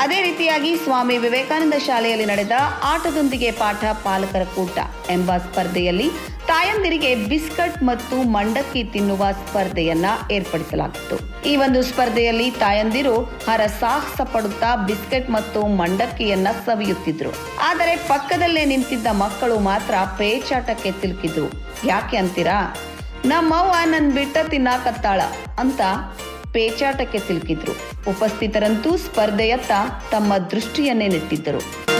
ಅದೇ ರೀತಿಯಾಗಿ ಸ್ವಾಮಿ ವಿವೇಕಾನಂದ ಶಾಲೆಯಲ್ಲಿ ನಡೆದ ಆಟದೊಂದಿಗೆ ಪಾಠ ಪಾಲಕರ ಕೂಟ ಎಂಬ ಸ್ಪರ್ಧೆಯಲ್ಲಿ ತಾಯಂದಿರಿಗೆ ಬಿಸ್ಕಟ್ ಮತ್ತು ಮಂಡಕ್ಕಿ ತಿನ್ನುವ ಸ್ಪರ್ಧೆಯನ್ನ ಏರ್ಪಡಿಸಲಾಗಿತ್ತು. ಈ ಒಂದು ಸ್ಪರ್ಧೆಯಲ್ಲಿ ತಾಯಂದಿರು ಹರಸಾಹಸ ಪಡುತ್ತಾ ಬಿಸ್ಕೆಟ್ ಮತ್ತು ಮಂಡಕ್ಕಿಯನ್ನ ಸವಿಯುತ್ತಿದ್ರು. ಆದರೆ ಪಕ್ಕದಲ್ಲೇ ನಿಂತಿದ್ದ ಮಕ್ಕಳು ಮಾತ್ರ ಪೇಚಾಟಕ್ಕೆ ಸಿಲುಕಿದ್ರು. ಯಾಕೆ ಅಂತೀರಾ? ನಮ್ಮವ್ವ ನನ್ ಬಿಟ್ಟ ತಿನ್ನಾಕತ್ತಾಳ ಅಂತ ಪೇಚಾಟಕ್ಕೆ ಸಿಲುಕಿದ್ರು. ಉಪಸ್ಥಿತರಂತೂ ಸ್ಪರ್ಧೆಯತ್ತ ತಮ್ಮ ದೃಷ್ಟಿಯನ್ನೇ ನೆಟ್ಟಿದ್ದರು.